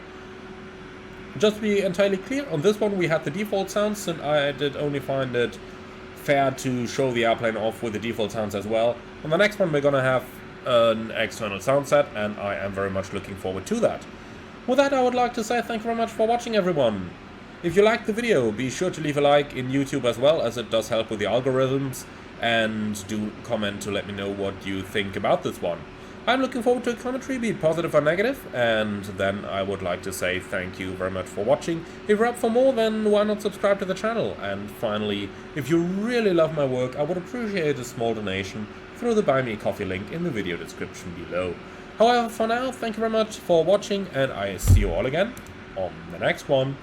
Just to be entirely clear, on this one we had the default sounds, and I did only find it fair to show the airplane off with the default sounds as well. On the next one we're gonna have an external sound set, and I am very much looking forward to that. With that, I would like to say thank you very much for watching, everyone. If you liked the video, be sure to leave a like in YouTube as well, as it does help with the algorithms, and do comment to let me know what you think about this one. I'm looking forward to a commentary, be it positive or negative, and then I would like to say thank you very much for watching. If you're up for more, then why not subscribe to the channel? And finally, if you really love my work, I would appreciate a small donation through the Buy Me a Coffee link in the video description below. However, for now, thank you very much for watching, and I see you all again on the next one.